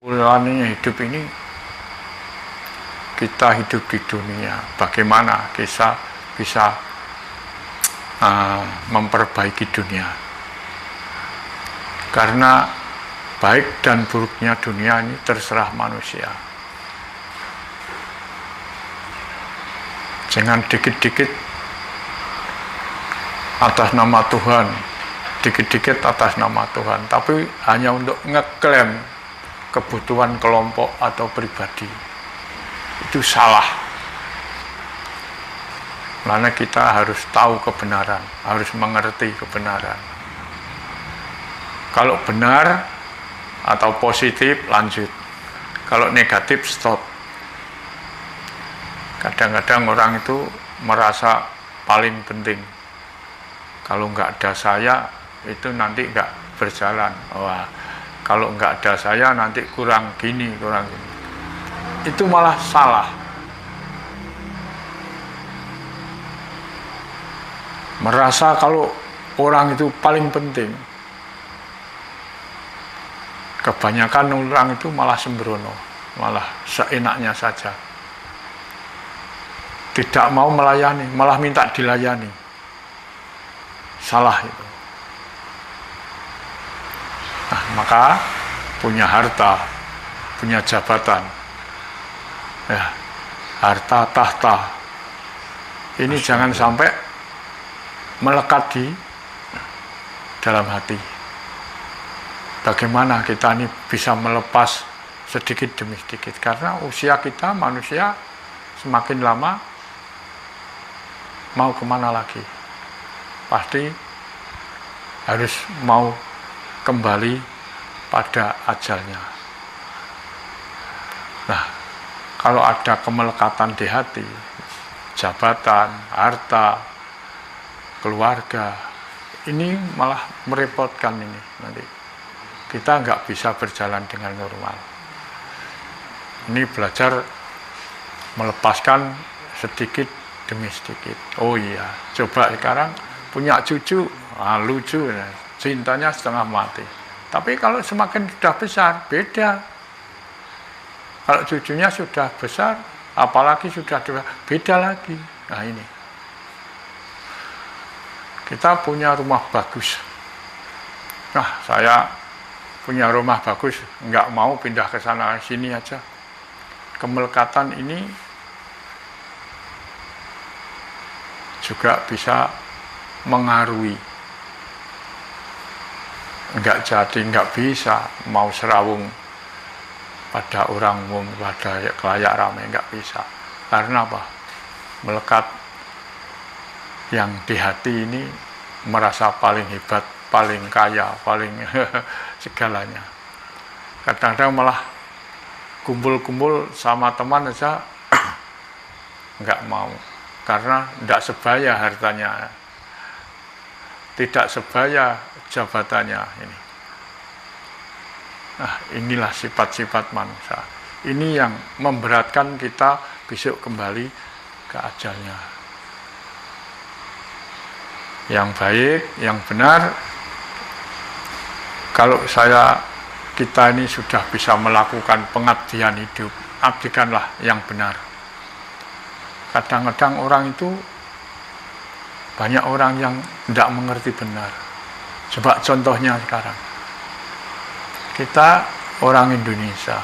Mulanya hidup ini, kita hidup di dunia, bagaimana kita bisa memperbaiki dunia. Karena baik dan buruknya dunia ini terserah manusia. Jangan dikit-dikit atas nama Tuhan, dikit-dikit atas nama Tuhan, tapi hanya untuk ngeklaim kebutuhan kelompok atau pribadi. Itu salah. Karena kita harus tahu kebenaran, harus mengerti kebenaran. Kalau benar atau positif, lanjut. Kalau negatif, stop. Kadang-kadang orang itu merasa paling penting. Kalau nggak ada saya, itu nanti nggak berjalan. Wah, kalau nggak ada saya nanti kurang gini, kurang gini. Itu malah salah. Merasa kalau orang itu paling penting. Kebanyakan orang itu malah sembrono, malah seenaknya saja. Tidak mau melayani, malah minta dilayani. Salah itu. Nah, maka punya harta, punya jabatan, ya, harta tahta, ini jangan sampai melekat di dalam hati. Bagaimana kita ini bisa melepas sedikit demi sedikit, karena usia kita manusia semakin lama mau kemana lagi, pasti harus mau kembali pada ajalnya. Nah, kalau ada kemelekatan di hati, jabatan, harta, keluarga, ini malah merepotkan ini nanti. Kita nggak bisa berjalan dengan normal. Ini belajar melepaskan sedikit demi sedikit. Oh iya, coba sekarang punya cucu, lucu, cintanya setengah mati. Tapi kalau semakin sudah besar, beda. Kalau cucunya sudah besar, apalagi sudah dewasa, beda lagi. Nah ini. Kita punya rumah bagus. Nah, saya punya rumah bagus, nggak mau pindah ke sana sini aja. Kemelekatan ini juga bisa mengaruhi. Nggak jadi, nggak bisa mau serawung pada orang umum, pada kelayak ramai, nggak bisa. Karena apa? Melekat yang di hati ini merasa paling hebat, paling kaya, paling segalanya. Kadang-kadang malah kumpul-kumpul sama teman aja nggak mau, karena tidak sebaya hartanya, tidak sebaya jabatannya ini. Nah, inilah sifat-sifat manusia. Ini yang memberatkan kita besok kembali ke ajalnya. Yang baik, yang benar, kalau kita ini sudah bisa melakukan pengabdian hidup, abdikanlah yang benar. Kadang-kadang orang itu, banyak orang yang tidak mengerti benar. Coba contohnya sekarang. Kita orang Indonesia,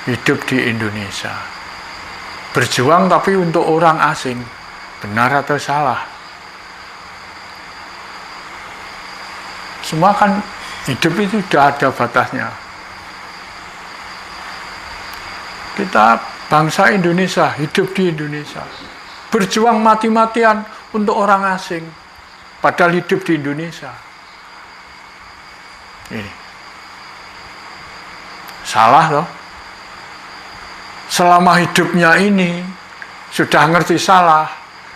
hidup di Indonesia, berjuang tapi untuk orang asing, benar atau salah? Semua kan hidup itu sudah ada batasnya. Kita bangsa Indonesia, hidup di Indonesia, berjuang mati-matian untuk orang asing, padahal hidup di Indonesia. Ini salah loh. Selama hidupnya ini sudah ngerti salah.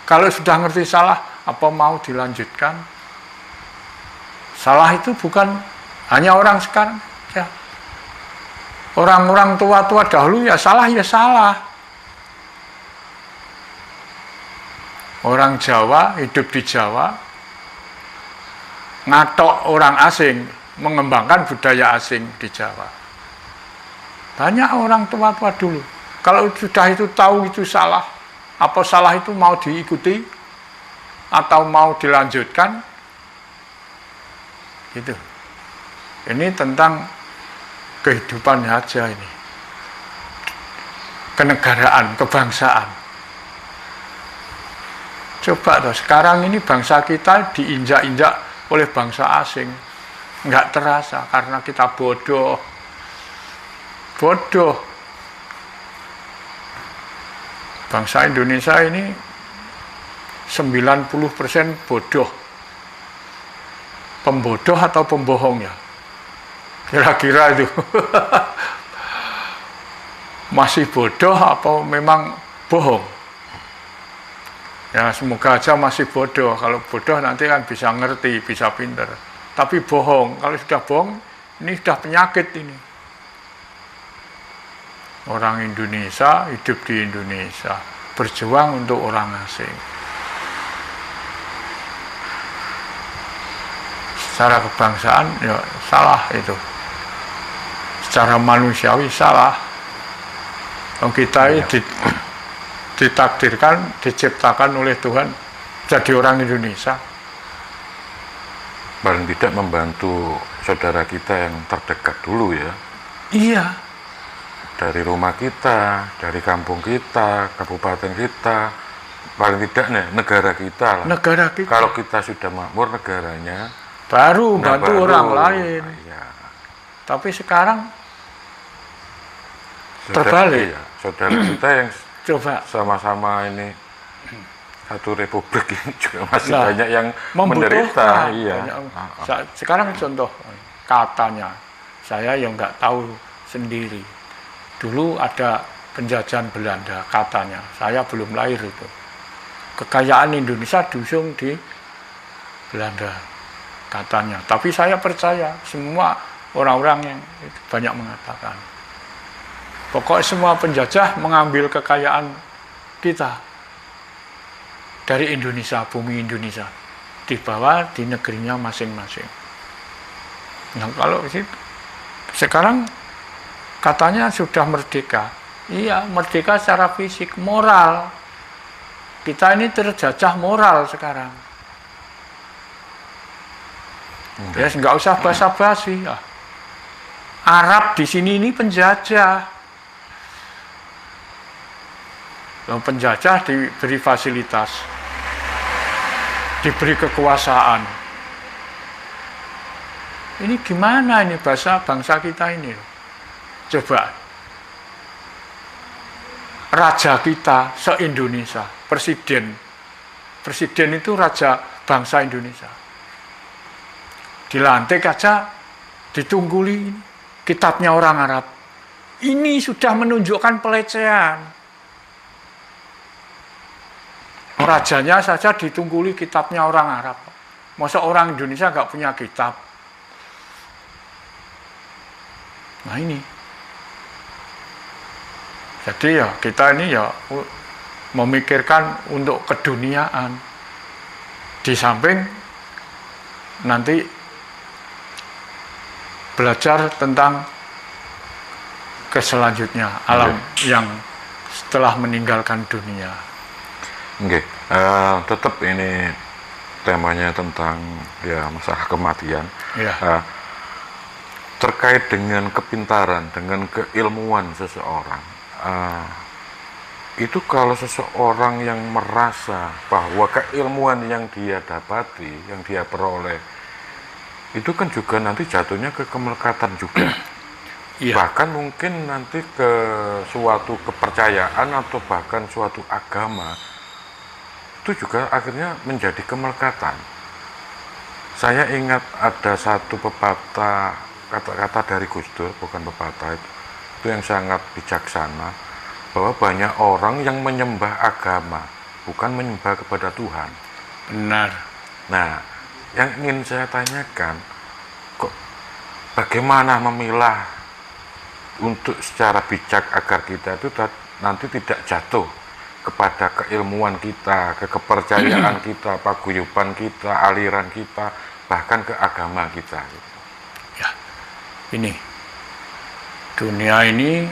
Kalau sudah ngerti salah, apa mau dilanjutkan? Salah itu bukan hanya orang sekarang, ya. Orang-orang tua-tua dahulu ya salah, ya salah. Orang Jawa hidup di Jawa, ngatok orang asing, mengembangkan budaya asing di Jawa. Banyak orang tua-tua dulu, kalau sudah itu tahu itu salah, apa salah itu mau diikuti atau mau dilanjutkan, gitu. Ini tentang kehidupan aja ini, kenegaraan, kebangsaan. Coba toh, sekarang ini bangsa kita diinjak-injak oleh bangsa asing, nggak terasa karena kita bodoh. Bangsa Indonesia ini 90% bodoh. Pembodoh atau pembohong ya? Kira-kira itu. Masih bodoh atau memang bohong? Ya semoga aja masih bodoh. Kalau bodoh nanti kan bisa ngerti, bisa pinter. Tapi bohong, kalau sudah bohong, ini sudah penyakit ini. Orang Indonesia hidup di Indonesia, berjuang untuk orang asing. Secara kebangsaan ya salah itu. Secara manusiawi salah. Kita ini ditakdirkan, diciptakan oleh Tuhan jadi orang Indonesia. Paling tidak membantu saudara kita yang terdekat dulu ya. Iya. Dari rumah kita, dari kampung kita, kabupaten kita, paling tidak nih, negara kita lah. Negara kita. Kalau kita sudah makmur negaranya, baru bantu orang lain. Ya. Tapi sekarang terbalik. Iya, saudara kita yang coba sama-sama ini satu republik ini juga masih banyak yang menderita. Iya. Sekarang contoh katanya, saya yang nggak tahu sendiri. Dulu ada penjajahan Belanda katanya, saya belum lahir itu. Kekayaan Indonesia diusung di Belanda katanya. Tapi saya percaya semua orang-orang yang banyak mengatakan. Pokoknya semua penjajah mengambil kekayaan kita dari Indonesia, bumi Indonesia, dibawa di negerinya masing-masing. Nah kalau sekarang katanya sudah merdeka, iya merdeka secara fisik, moral. Kita ini terjajah moral sekarang. Ya nggak usah basa-basi. Arab di sini ini penjajah. Penjajah diberi fasilitas, diberi kekuasaan. Ini gimana ini bangsa kita ini? Coba, raja kita se-Indonesia, presiden itu raja bangsa Indonesia. Dilantik aja, ditungguli kitabnya orang Arab. Ini sudah menunjukkan pelecehan. Rajanya saja ditungguli kitabnya orang Arab. Masa orang Indonesia nggak punya kitab? Nah ini. Jadi ya kita ini ya memikirkan untuk keduniaan. Di samping nanti belajar tentang keselanjutnya, alam yang setelah meninggalkan dunia. Oke, tetap ini temanya tentang ya masalah kematian. Ya. Terkait dengan kepintaran, dengan keilmuan seseorang. Itu kalau seseorang yang merasa bahwa keilmuan yang dia dapati, yang dia peroleh, itu kan juga nanti jatuhnya ke kemelekatan juga. Iya. Bahkan mungkin nanti ke suatu kepercayaan atau bahkan suatu agama, itu juga akhirnya menjadi kemelekatan. Saya ingat ada satu pepatah, kata-kata dari Gus Dur, bukan pepatah itu yang sangat bijaksana, bahwa banyak orang yang menyembah agama, bukan menyembah kepada Tuhan. Benar. Nah, yang ingin saya tanyakan, kok bagaimana memilah untuk secara bijak agar kita itu nanti tidak jatuh kepada keilmuan kita, ke kepercayaan kita, paguyuban kita, aliran kita, bahkan ke agama kita. Ya, ini dunia ini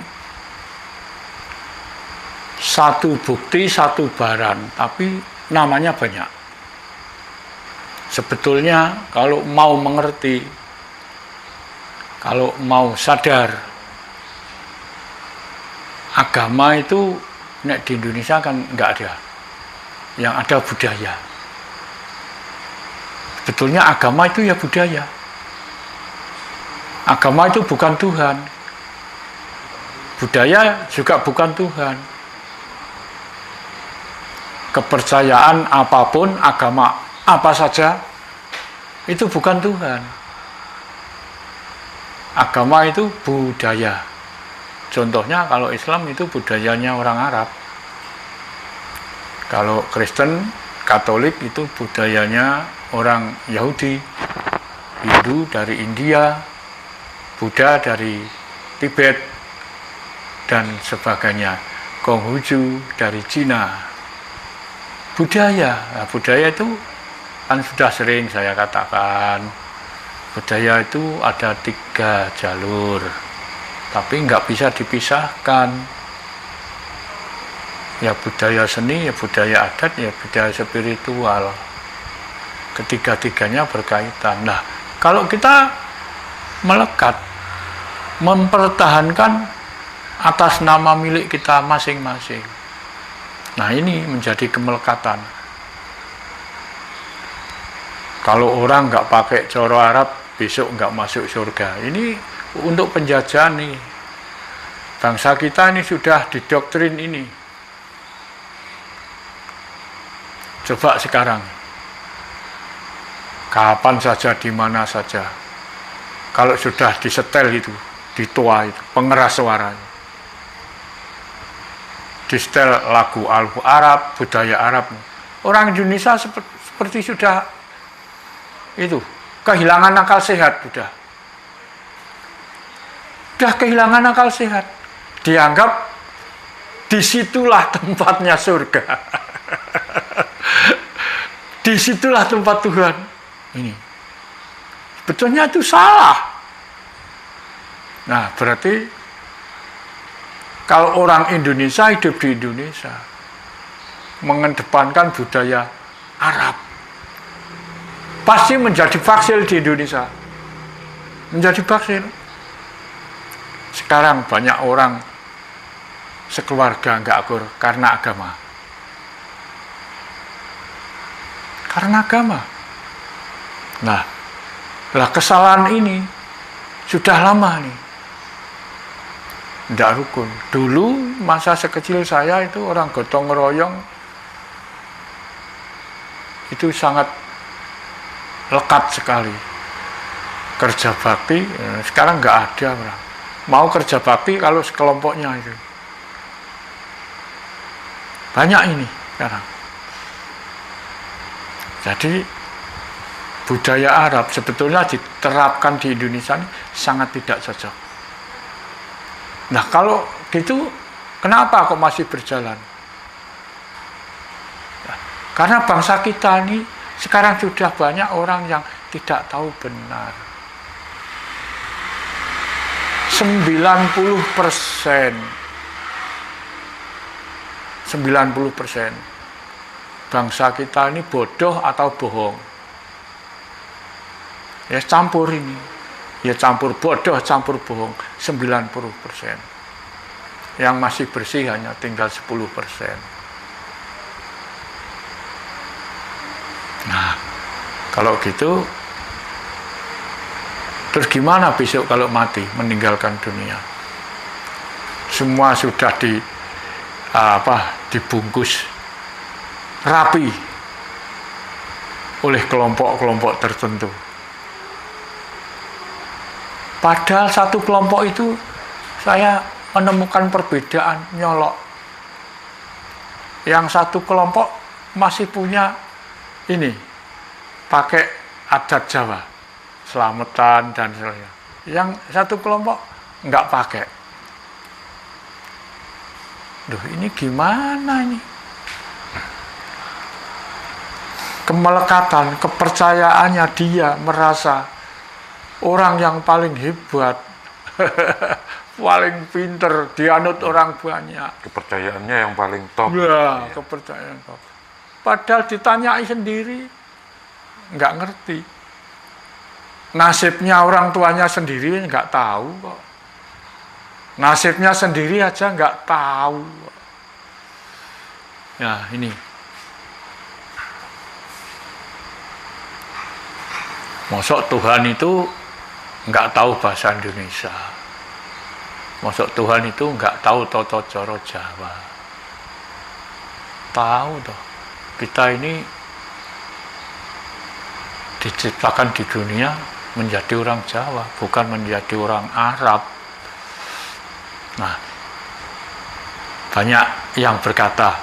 satu bukti, satu barang, tapi namanya banyak. Sebetulnya kalau mau mengerti, kalau mau sadar, agama itu di Indonesia kan nggak ada. Yang ada budaya. Sebetulnya agama itu ya budaya. Agama itu bukan Tuhan. Budaya juga bukan Tuhan. Kepercayaan apapun, agama apa saja, itu bukan Tuhan. Agama itu budaya. Contohnya kalau Islam itu budayanya orang Arab. Kalau Kristen, Katolik itu budayanya orang Yahudi. Hindu dari India, Buddha dari Tibet, dan sebagainya. Konghucu dari Cina. Budaya, nah, budaya itu kan sudah sering saya katakan. Budaya itu ada 3 jalur. Tapi nggak bisa dipisahkan. Ya budaya seni, ya budaya adat, ya budaya spiritual. Ketiga-tiganya berkaitan. Nah, kalau kita melekat, mempertahankan atas nama milik kita masing-masing. Nah, ini menjadi kemelekatan. Kalau orang nggak pakai coro Arab, besok nggak masuk surga. Ini untuk penjajahan nih. Bangsa kita ini sudah didoktrin ini. Coba sekarang. Kapan saja, di mana saja. Kalau sudah disetel itu, ditua itu, pengeras suara. Disetel lagu Arab, budaya Arab. Orang Indonesia seperti sudah itu, kehilangan akal sehat sudah. Sudah kehilangan akal sehat. Dianggap disitulah tempatnya surga. Disitulah tempat Tuhan. Ini. Betulnya itu salah. Nah, berarti kalau orang Indonesia hidup di Indonesia, mengedepankan budaya Arab, pasti menjadi faksil di Indonesia. Menjadi faksil. Sekarang banyak orang sekeluarga nggak akur karena agama. Karena agama. Nah, kesalahan ini sudah lama nih. Tidak rukun. Dulu masa sekecil saya itu orang gotong royong itu sangat lekat sekali. Kerja bakti sekarang nggak ada orang. Mau kerja bakti kalau sekelompoknya itu. Banyak ini sekarang. Jadi budaya Arab sebetulnya diterapkan di Indonesia ini sangat tidak cocok. Nah kalau gitu kenapa kok masih berjalan? Nah, karena bangsa kita ini sekarang sudah banyak orang yang tidak tahu benar. 90% bangsa kita ini bodoh atau bohong. Ya campur ini. Ya campur bodoh, campur bohong. 90%. Yang masih bersih hanya tinggal 10%. Nah, kalau gitu terus gimana besok kalau mati, meninggalkan dunia? Semua sudah dibungkus rapi oleh kelompok-kelompok tertentu. Padahal satu kelompok itu saya menemukan perbedaan nyolok. Yang satu kelompok masih punya ini, pakai adat Jawa, selamatan dan sebagainya. Yang satu kelompok nggak pakai. Duh, ini gimana ini? kemelekatan, kepercayaannya, dia merasa orang yang paling hebat, paling pinter, dianut orang banyak. Kepercayaannya yang paling top. Ya, kepercayaan top. Padahal ditanyai sendiri, nggak ngerti. Nasibnya orang tuanya sendiri nggak tahu kok. Nasibnya sendiri aja nggak tahu. Ya, ini. Mosok Tuhan itu nggak tahu bahasa Indonesia. Mosok Tuhan itu nggak tahu tata cara Jawa. Tahu toh. Kita ini diciptakan di dunia menjadi orang Jawa, bukan menjadi orang Arab. Nah, banyak yang berkata,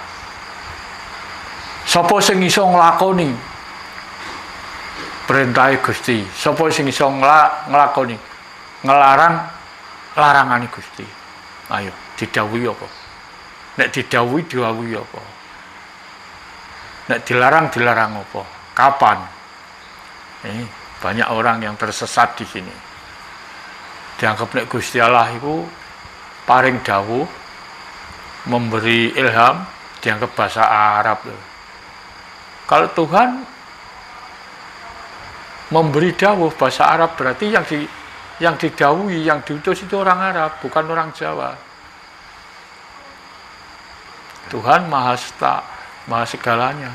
sapa sing iso nglakoni perintah Gusti, sapa sing iso nglakoni ngelarang larangane Gusti. Ayo, didhawuhi apa? Nek didhawuhi didhawuhi apa? Nek dilarang apa? Kapan? Ini banyak orang yang tersesat di sini. Dianggap nek Gusti Allah itu paring dawuh, memberi ilham, dianggap bahasa Arab. Kalau Tuhan memberi dawuh bahasa Arab, berarti yang didawuhi, yang diutus itu orang Arab, bukan orang Jawa. Tuhan Maha segalanya.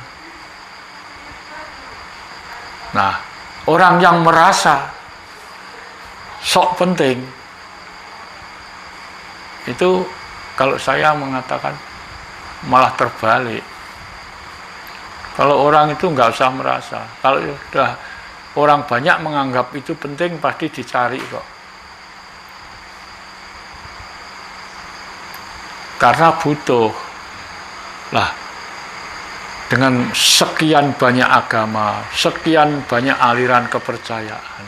Nah, orang yang merasa sok penting, itu kalau saya mengatakan malah terbalik. Kalau orang itu nggak usah merasa. Kalau sudah orang banyak menganggap itu penting, pasti dicari kok. Karena butuh. Lah, dengan sekian banyak agama, sekian banyak aliran kepercayaan,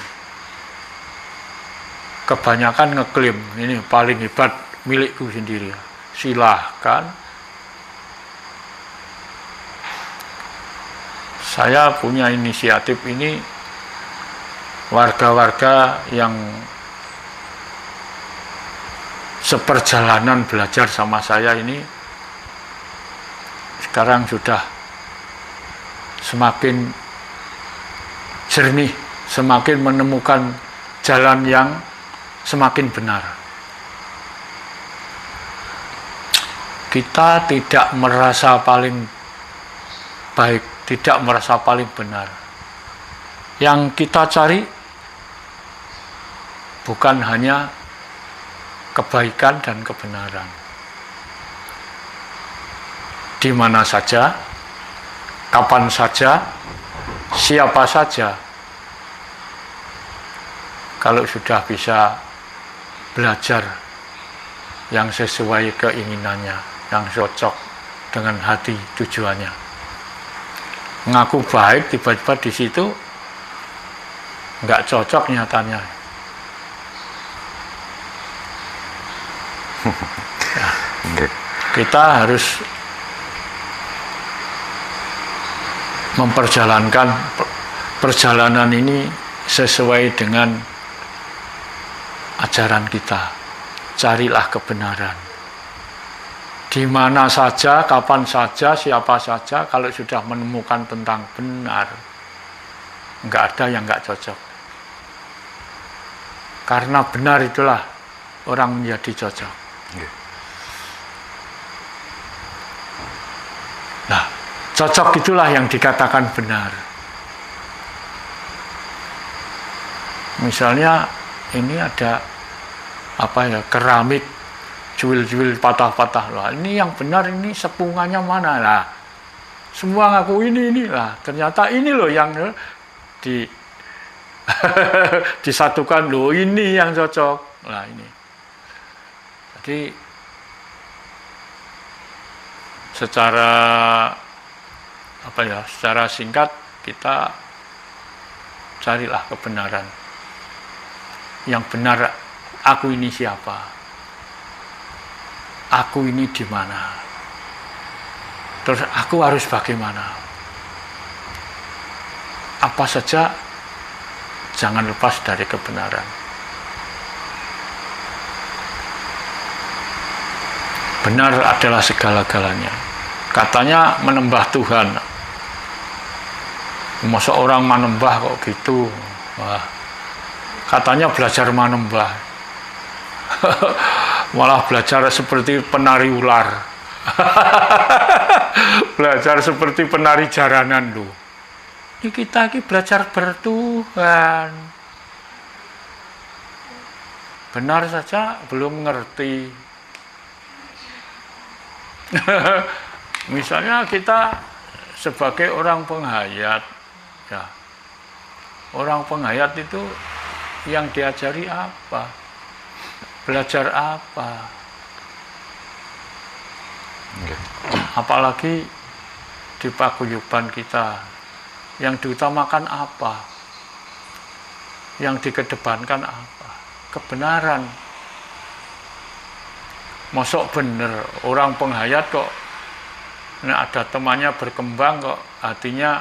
kebanyakan ngeklaim ini paling hebat, milikku sendiri. Silahkan. Saya punya inisiatif ini, warga-warga yang seperjalanan belajar sama saya ini sekarang sudah semakin jernih, semakin menemukan jalan yang semakin benar. Kita tidak merasa paling baik, tidak merasa paling benar. Yang kita cari bukan hanya kebaikan dan kebenaran. Di mana saja, kapan saja, siapa saja. Kalau sudah bisa belajar yang sesuai keinginannya, yang cocok dengan hati tujuannya. Ngaku baik, tiba-tiba di situ nggak cocok nyatanya. Ya, kita harus memperjalankan perjalanan ini sesuai dengan ajaran kita. Carilah kebenaran. Di mana saja, kapan saja, siapa saja, kalau sudah menemukan tentang benar, nggak ada yang nggak cocok. Karena benar itulah orang menjadi cocok. Nah, cocok itulah yang dikatakan benar. Misalnya ini ada keramik juil-juil patah-patah lah. Ini yang benar, ini sepungannya mana lah? Semua ngaku ini lah. Ternyata ini loh yang disatukan loh. Ini yang cocok lah ini. Jadi secara secara singkat kita carilah kebenaran. Yang benar, aku ini siapa? Aku ini di mana? Terus aku harus bagaimana? apa saja jangan lepas dari kebenaran. Benar adalah segala-galanya. Katanya menembah Tuhan. Masa orang menembah kok gitu? Wah, katanya belajar menembah. Malah belajar seperti penari ular. Belajar seperti penari jaranan loh. Ini kita belajar bertuhan. Benar saja belum ngerti. Misalnya kita sebagai orang penghayat, ya, orang penghayat itu yang diajari apa? Belajar apa? Apalagi di paguyuban kita, yang diutamakan apa? Yang dikedepankan apa? Kebenaran. Mosok bener orang penghayat kok, nah ada temannya berkembang kok hatinya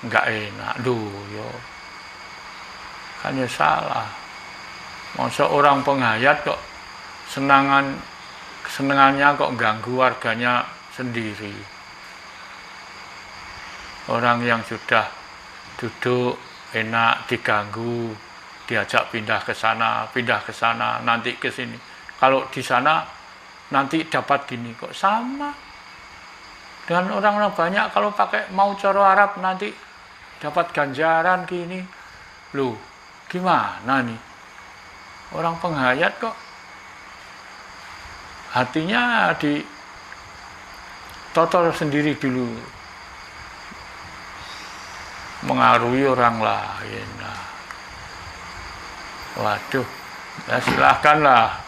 nggak enak, yo kan ya salah. Mosok orang penghayat kok senangannya kok ganggu warganya sendiri. Orang yang sudah duduk enak diganggu, diajak pindah ke sana, nanti ke sini. Kalau di sana nanti dapat gini, kok sama dengan orang-orang banyak. Kalau pakai mau coro Arab nanti dapat ganjaran gini. Loh, gimana nih? Orang penghayat kok hatinya ditotor sendiri dulu, mengaruhi orang lain. Nah, waduh, ya silahkanlah.